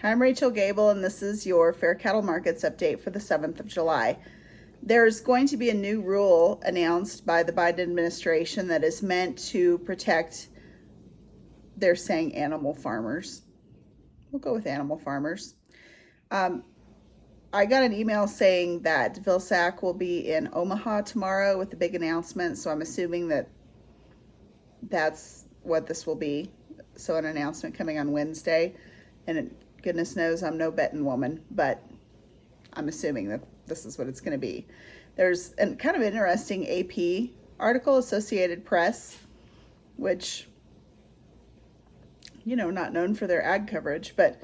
Hi, I'm Rachel Gable, and this is your Fair Cattle Markets update for the 7th of July. There's going to be a new rule announced by the Biden administration that is meant to protect, they're saying, animal farmers. We'll go with animal farmers. I got an email saying that Vilsack will be in Omaha tomorrow with a big announcement, so I'm assuming that that's what this will be. So an announcement coming on Wednesday, and goodness knows I'm no betting woman, but I'm assuming that this is what it's going to be. There's a kind of interesting AP article, Associated Press, which, you know, not known for their ag coverage, but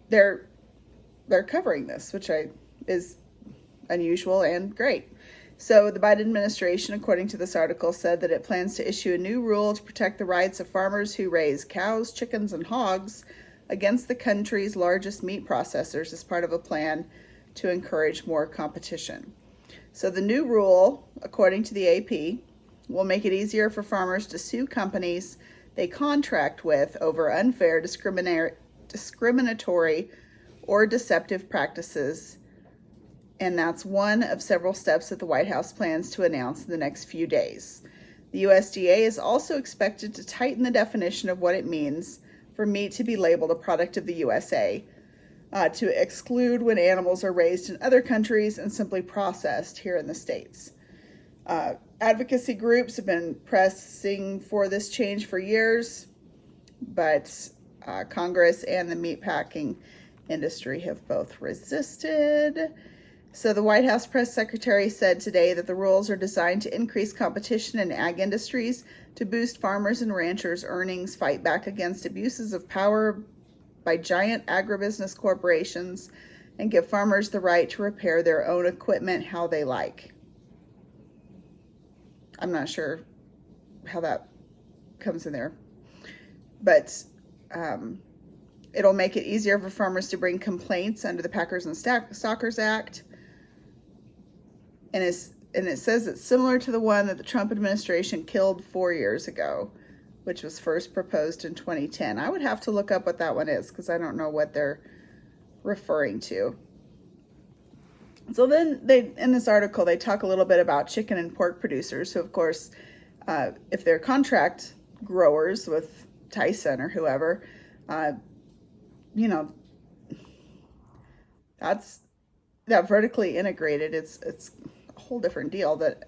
they're covering this, which is unusual and great. So the Biden administration, according to this article, said that it plans to issue a new rule to protect the rights of farmers who raise cows, chickens, and hogs against the country's largest meat processors as part of a plan to encourage more competition. So the new rule, according to the AP, will make it easier for farmers to sue companies they contract with over unfair, discriminatory, or deceptive practices. And that's one of several steps that the White House plans to announce in the next few days. The USDA is also expected to tighten the definition of what it means for meat to be labeled a product of the USA, to exclude when animals are raised in other countries and simply processed here in the States. Advocacy groups have been pressing for this change for years, but Congress and the meatpacking industry have both resisted. So the White House press secretary said today that the rules are designed to increase competition in ag industries, to boost farmers and ranchers' earnings, fight back against abuses of power by giant agribusiness corporations, and give farmers the right to repair their own equipment how they like. I'm not sure how that comes in there, but it'll make it easier for farmers to bring complaints under the Packers and Stalkers Act. And it says it's similar to the one that the Trump administration killed 4 years ago, which was first proposed in 2010. I would have to look up what that one is because I don't know what they're referring to. So then in this article, they talk a little bit about chicken and pork producers. So of course, if they're contract growers with Tyson or whoever, you know, that vertically integrated, it's a whole different deal that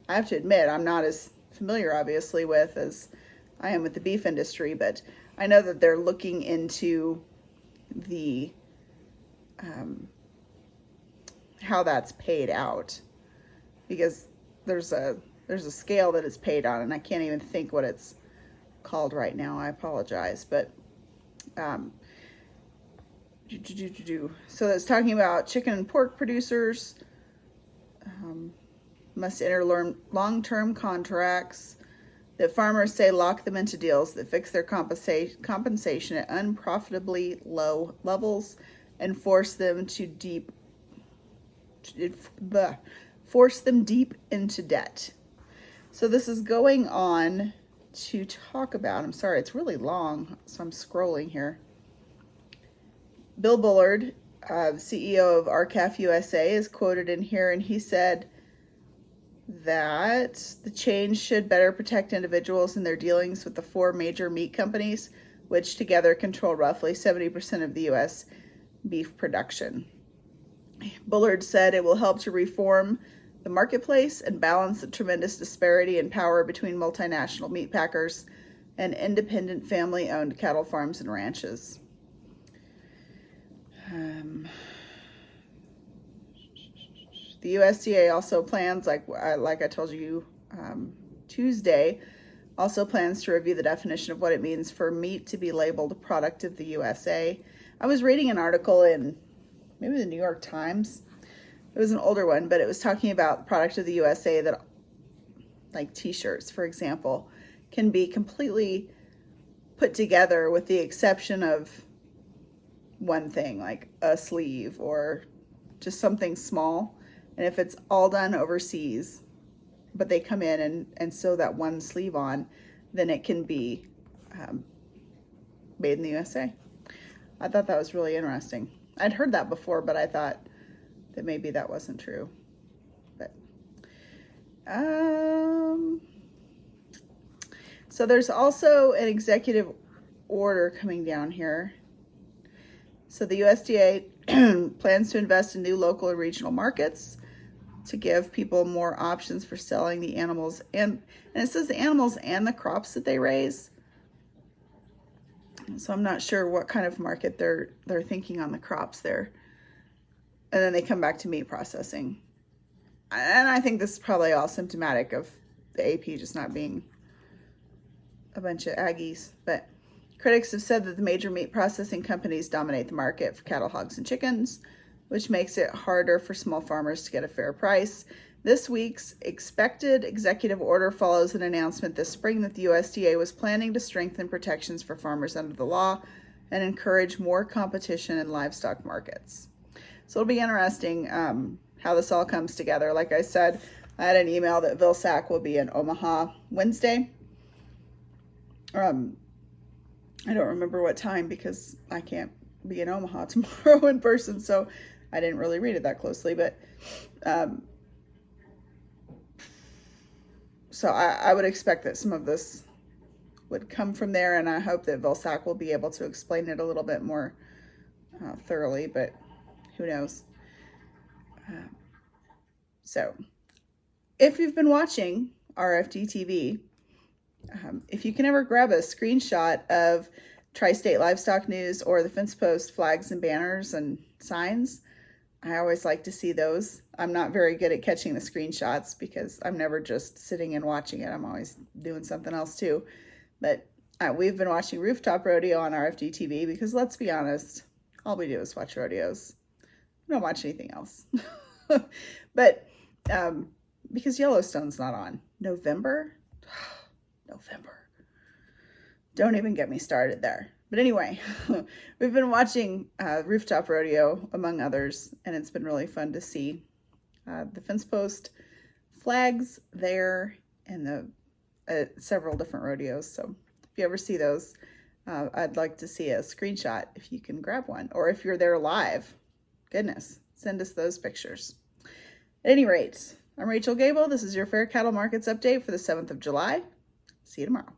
I have to admit I'm not as familiar obviously with as I am with the beef industry, but I know that they're looking into the how that's paid out, because there's a scale that it's paid on, and I can't even think what it's called right now. I apologize, but so that's talking about chicken and pork producers must enter long-term contracts that farmers say lock them into deals that fix their compensation at unprofitably low levels and force them deep into debt. So this is going on to talk about, I'm sorry, it's really long, so I'm scrolling here. Bill Bullard, CEO of RCAF USA, is quoted in here, and he said that the change should better protect individuals in their dealings with the 4 major meat companies, which together control roughly 70% of the U.S. beef production. Bullard said it will help to reform the marketplace and balance the tremendous disparity in power between multinational meat packers and independent family-owned cattle farms and ranches. The USDA also plans, like I told you Tuesday, also plans to review the definition of what it means for meat to be labeled a product of the USA. I was reading an article in maybe the New York Times. It was an older one, but it was talking about the product of the USA that, like t-shirts, for example, can be completely put together with the exception of one thing, like a sleeve or just something small. And if it's all done overseas, but they come in and sew that one sleeve on, then it can be made in the USA. I thought that was really interesting. I'd heard that before, but I thought that maybe that wasn't true. But so there's also an executive order coming down here. So the USDA plans to invest in new local and regional markets to give people more options for selling the animals, and it says the animals and the crops that they raise. So I'm not sure what kind of market they're thinking on the crops there. And then they come back to meat processing. And I think this is probably all symptomatic of the AP just not being a bunch of Aggies. But critics have said that the major meat processing companies dominate the market for cattle, hogs, and chickens, which makes it harder for small farmers to get a fair price. This week's expected executive order follows an announcement this spring that the USDA was planning to strengthen protections for farmers under the law and encourage more competition in livestock markets. So it'll be interesting how this all comes together. Like I said, I had an email that Vilsack will be in Omaha Wednesday. I don't remember what time because I can't be in Omaha tomorrow in person, so I didn't really read it that closely, but so I would expect that some of this would come from there, and I hope that Vilsack will be able to explain it a little bit more thoroughly, but who knows. So if you've been watching RFD TV, if you can ever grab a screenshot of Tri-State Livestock News or the Fence Post flags and banners and signs, I always like to see those. I'm not very good at catching the screenshots because I'm never just sitting and watching it. I'm always doing something else too. But we've been watching Rooftop Rodeo on RFD TV because, let's be honest, all we do is watch rodeos. We don't watch anything else. But because Yellowstone's not on. November? Don't even get me started there. But anyway, we've been watching Rooftop Rodeo, among others, and it's been really fun to see the fence post flags there and the several different rodeos. So if you ever see those, I'd like to see a screenshot if you can grab one. Or if you're there live, goodness, send us those pictures. At any rate, I'm Rachel Gable. This is your Fair Cattle Markets update for the 7th of July. See you tomorrow.